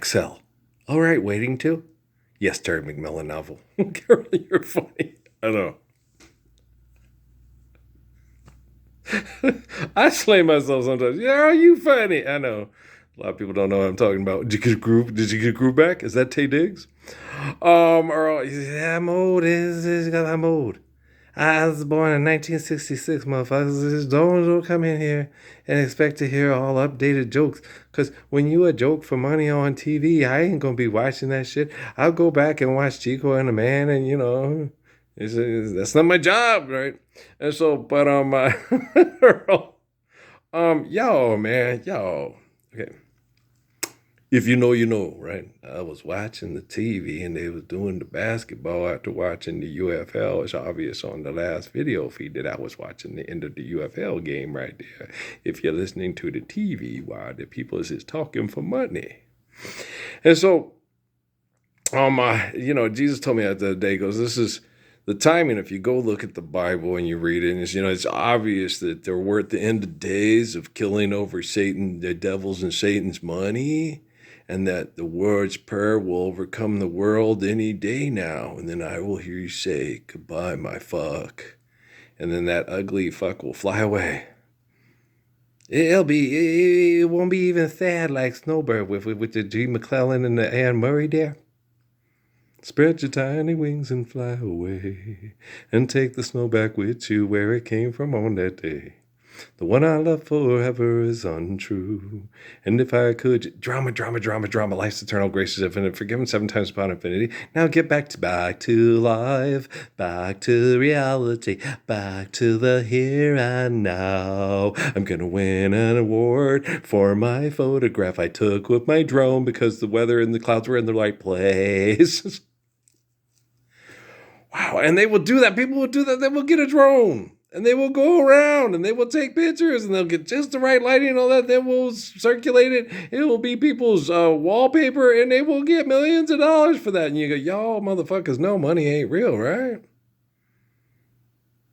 XL. All right, waiting to? Yes, Terry McMillan novel. Carol, you're funny. I know. I slay myself sometimes. Yeah, are you funny? I know. A lot of people don't know what I'm talking about. Did you get a groove? Did you get a groove back? Is that Tay Diggs? Or I'm old. I'm old. I was born in 1966, motherfuckers. Don't come in here and expect to hear all updated jokes. Because when you a joke for money on TV, I ain't going to be watching that shit. I'll go back and watch Chico and the Man, and, that's not my job, right? And so, but, yo, man, yo. Okay. If you know, you know, right? I was watching the TV and they was doing the basketball after watching the UFL. It's obvious on the last video feed that I was watching the end of the UFL game right there. If you're listening to the TV while the people is just talking for money. And so, Jesus told me the other day, goes, this is the timing. If you go look at the Bible and you read it, and it's obvious that we're at the end of days of killing over Satan, the devil's and Satan's money, and that the Lord's Prayer will overcome the world any day now. And then I will hear you say, goodbye, my fuck. And then that ugly fuck will fly away. It won't be even sad like Snowbird with the G. McClellan and the Anne Murray there. Spread your tiny wings and fly away, and take the snow back with you where it came from on that day. The one I love forever is untrue. And if I could, drama, life's eternal, grace is infinite, forgiven 7 times upon infinity. Now get back to life, back to reality, back to the here and now. I'm gonna win an award for my photograph I took with my drone because the weather and the clouds were in the right place. Wow, and they will do that. People will do that. They will get a drone. And they will go around and they will take pictures and they'll get just the right lighting and all that. Then we'll circulate it. It will be people's wallpaper and they will get millions of dollars for that. And you go, y'all motherfuckers know money ain't real, right?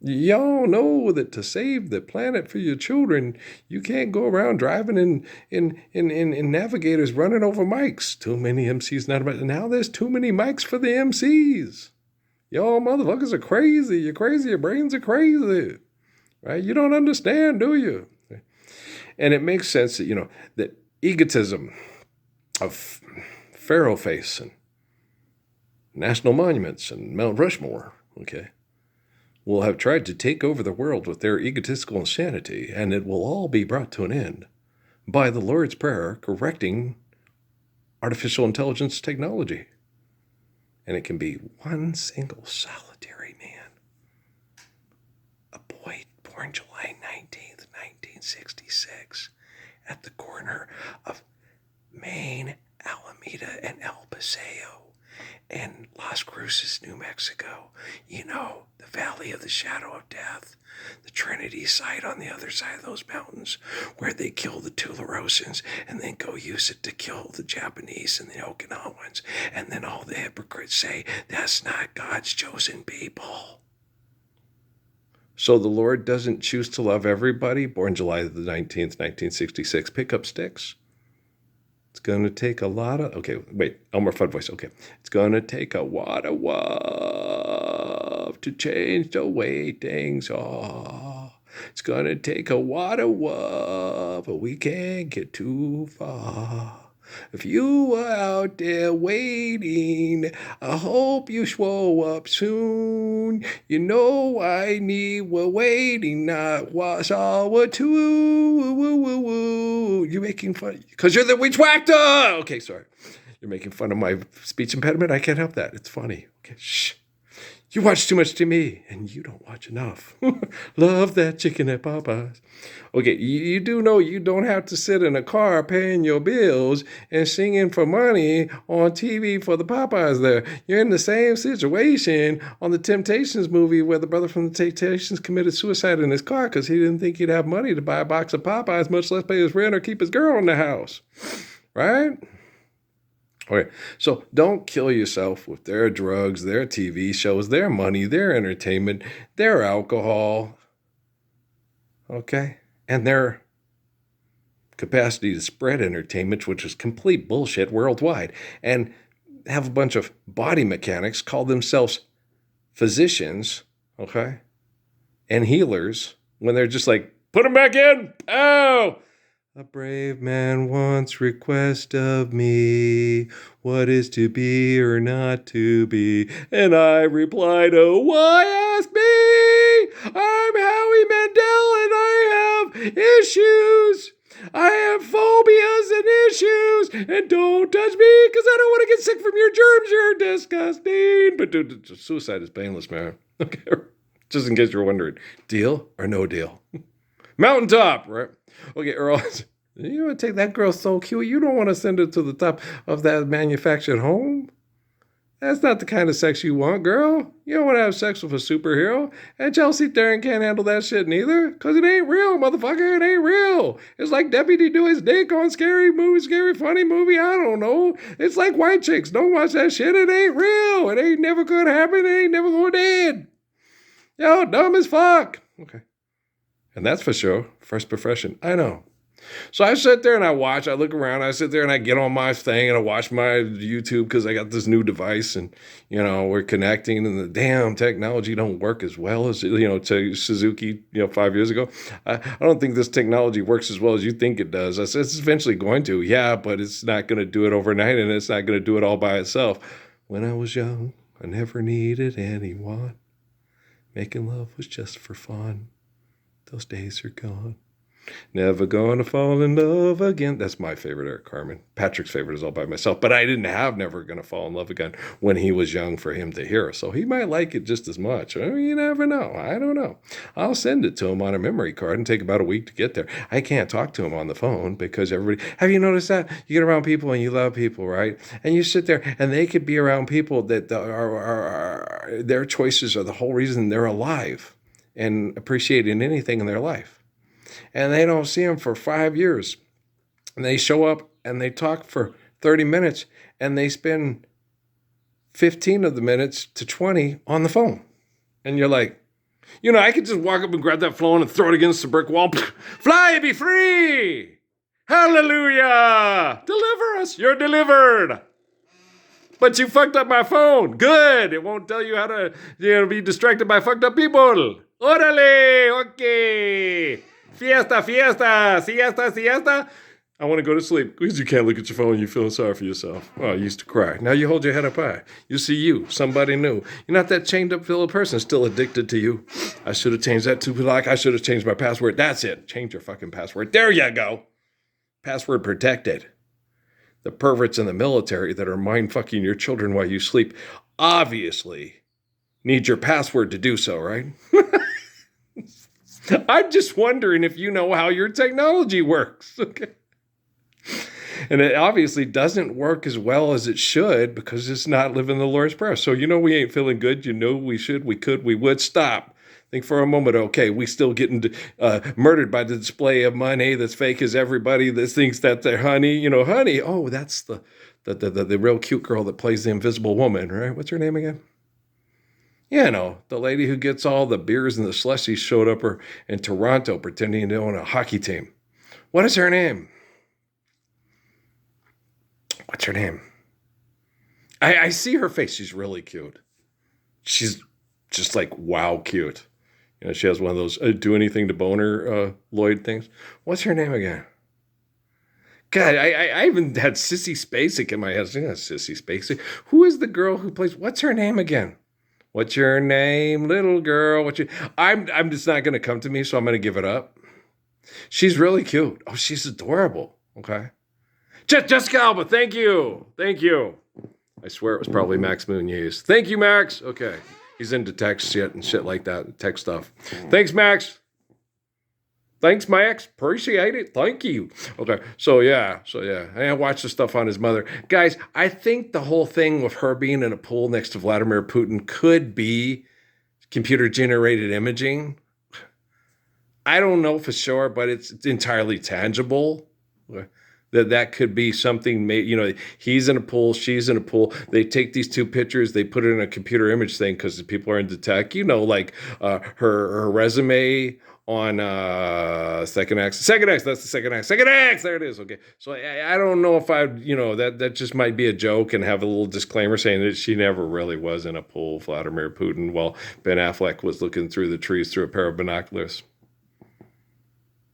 Y'all know that to save the planet for your children, you can't go around driving in navigators running over mics. Too many MCs not about. Now there's too many mics for the MCs. Y'all motherfuckers are crazy. You're crazy. Your brains are crazy. Right? You don't understand, do you? And it makes sense that, that egotism of Pharaoh Face and national monuments and Mount Rushmore, okay, will have tried to take over the world with their egotistical insanity, and it will all be brought to an end by the Lord's Prayer correcting artificial intelligence technology. And it can be one single solitary man. A boy born July 19th, 1966, at the corner of Maine, Alameda, and El Paseo, in Las Cruces, New Mexico. The Valley of the Shadow of Death, the Trinity site on the other side of those mountains, where they kill the Tularosans and then go use it to kill the Japanese and the Okinawans. And then all the hypocrites say, that's not God's chosen people. So the Lord doesn't choose to love everybody. Born July the 19th, 1966. Pick up sticks. It's going to take a lot of... Okay, wait. Elmer Fudd voice. Okay. It's going to take a lot of love to change the way things are. It's going to take a lot of love, but we can't get too far. If you are out there waiting, I hope you show up soon. I need, we're waiting, not was all we're two. You're making fun, because you're the witch whacker. Okay, sorry. You're making fun of my speech impediment. I can't help that. It's funny. Okay, shh. You watch too much TV, and you don't watch enough. Love that chicken at Popeyes. Okay, you do know you don't have to sit in a car paying your bills and singing for money on TV for the Popeyes there. You're in the same situation on the Temptations movie where the brother from the Temptations committed suicide in his car because he didn't think he'd have money to buy a box of Popeyes, much less pay his rent or keep his girl in the house. Right? Okay, so don't kill yourself with their drugs, their TV shows, their money, their entertainment, their alcohol, okay, and their capacity to spread entertainment, which is complete bullshit worldwide, and have a bunch of body mechanics call themselves physicians, okay, and healers when they're just like, put them back in. Oh, a brave man once request of me, what is to be or not to be? And I replied, oh, why ask me? I'm Howie Mandel and I have issues. I have phobias and issues. And don't touch me because I don't want to get sick from your germs. You're disgusting. But dude, suicide is painless, man. Okay, just in case you're wondering. Deal or no deal? Mountaintop, right? Okay, Earl, you want to take that girl so cute. You don't want to send her to the top of that manufactured home. That's not the kind of sex you want, girl. You don't want to have sex with a superhero. And Chelsea Theron can't handle that shit neither. Because it ain't real, motherfucker. It ain't real. It's like Deputy do his dick on Scary Movie, Scary Funny Movie. I don't know. It's like white chicks. Don't watch that shit. It ain't real. It ain't never gonna happen. It ain't never gonna end. Yo, dumb as fuck. Okay. And that's for sure. First profession. I know. So I sit there and I watch, I look around, I sit there and I get on my thing and I watch my YouTube because I got this new device and, we're connecting and the damn technology don't work as well as, to Suzuki, 5 years ago. I don't think this technology works as well as you think it does. I said, it's eventually going to, yeah, but it's not going to do it overnight and it's not going to do it all by itself. When I was young, I never needed anyone. Making love was just for fun. Those days are gone. Never gonna fall in love again. That's my favorite, Eric Carmen. Patrick's favorite is All by Myself. But I didn't have Never Gonna Fall in Love Again when he was young for him to hear. So he might like it just as much. I mean, you never know. I don't know. I'll send it to him on a memory card and take about a week to get there. I can't talk to him on the phone because everybody... Have you noticed that? You get around people and you love people, right? And you sit there and they could be around people that are their choices are the whole reason they're alive and appreciating anything in their life. And they don't see them for 5 years. And they show up and they talk for 30 minutes and they spend 15 of the minutes to 20 on the phone. And you're like, I could just walk up and grab that phone and throw it against the brick wall. Fly, be free. Hallelujah. Deliver us. You're delivered. But you fucked up my phone. Good. It won't tell you how to be distracted by fucked up people. Orale. Okay. Fiesta, fiesta, siesta, siesta. I want to go to sleep because you can't look at your phone and you're feeling sorry for yourself. Oh, I used to cry. Now you hold your head up high. You see you, somebody new. You're not that chained up little person still addicted to you. I should have changed that too. I should have changed my password. That's it. Change your fucking password. There you go. Password protected. The perverts in the military that are mind fucking your children while you sleep obviously need your password to do so, right? I'm just wondering if you know how your technology works. Okay. And it obviously doesn't work as well as it should because it's not living the Lord's Prayer. So we ain't feeling good. We should, we could, we would. Stop. Think for a moment, okay, we still getting murdered by the display of money that's fake as everybody that thinks that they're honey. Honey. Oh, that's the real cute girl that plays the Invisible Woman, right? What's her name again? The lady who gets all the beers and the slushies showed up in Toronto pretending to own a hockey team. What is her name? What's her name? I see her face. She's really cute. She's just like, wow, cute. She has one of those do anything to boner Lloyd things. What's her name again? God, I even had Sissy Spacek in my head. Yeah, Sissy Spacek. Who is the girl who plays? What's her name again? What's your name, little girl? I'm just not going to come to me, so I'm going to give it up. She's really cute. Oh, she's adorable. Okay. Jessica Alba, thank you. Thank you. I swear it was probably Max Muñiz. Thank you, Max. Okay. He's into text shit and shit like that, tech stuff. Thanks, Max. Thanks, Max. Appreciate it. Thank you. Okay. So yeah. I watched the stuff on his mother. Guys, I think the whole thing with her being in a pool next to Vladimir Putin could be computer-generated imaging. I don't know for sure, but it's entirely tangible. That could be something made, he's in a pool, she's in a pool. They take these two pictures, they put it in a computer image thing because people are into tech, like her resume on second X. Second X, that's the second X. Second X, there it is. Okay. So I don't know if that just might be a joke and have a little disclaimer saying that she never really was in a pool, Vladimir Putin, while Ben Affleck was looking through the trees through a pair of binoculars.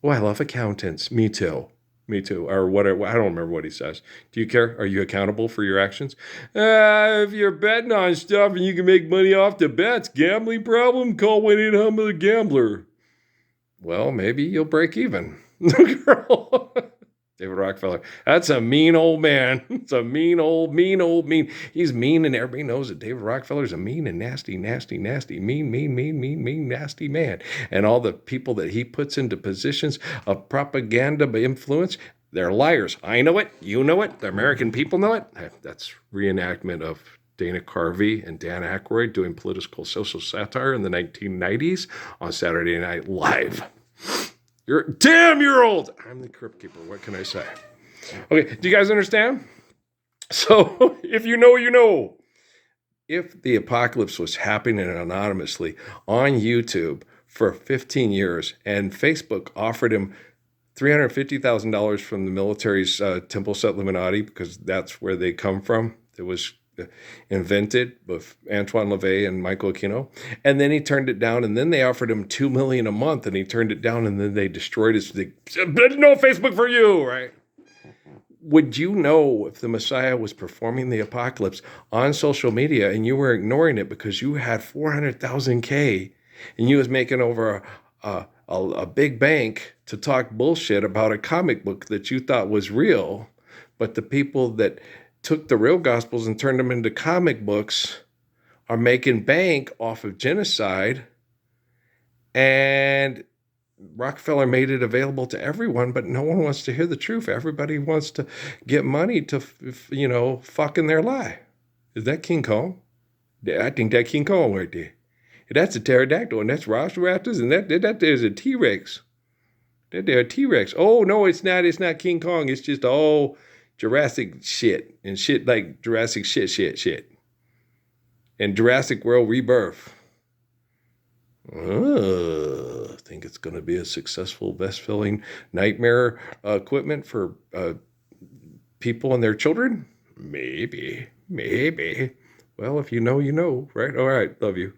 Oh, I love accountants. Me too. Me too. Or whatever. I don't remember what he says. Do you care? Are you accountable for your actions? If you're betting on stuff and you can make money off the bets, gambling problem, call 1-800-GAMBLER. Well, maybe you'll break even. Girl. David Rockefeller. That's a mean old man. It's a mean. He's mean, and everybody knows that David Rockefeller's a mean and nasty, mean, nasty man. And all the people that he puts into positions of propaganda influence, they're liars. I know it. You know it. The American people know it. That's reenactment of Dana Carvey and Dan Aykroyd doing political social satire in the 1990s on Saturday Night Live. You're old. I'm the Crypt Keeper. What can I say? Okay, do you guys understand? So, if you know, you know. If the apocalypse was happening anonymously on YouTube for 15 years and Facebook offered him $350,000 from the military's Temple Set Illuminati, because that's where they come from. It was invented with Antoine LaVey and Michael Aquino, and then he turned it down, and then they offered him $2 million a month, and he turned it down, and then they destroyed his. No Facebook for you, right? Would you know if the Messiah was performing the apocalypse on social media and you were ignoring it because you had 400,000 K and you was making over a big bank to talk bullshit about a comic book that you thought was real, but the people that took the real gospels and turned them into comic books are making bank off of genocide, and Rockefeller made it available to everyone, but no one wants to hear the truth. Everybody wants to get money to, fuck in their lie. Is that King Kong? I think that's King Kong right there. That's a pterodactyl, and that's Velociraptors, and that there's a T-Rex. That there a T-Rex. Oh, no, it's not. It's not King Kong. It's just all Jurassic shit and shit like Jurassic shit. And Jurassic World Rebirth. I think it's going to be a successful, best-selling nightmare equipment for people and their children? Maybe. Well, if you know, you know, right? All right. Love you.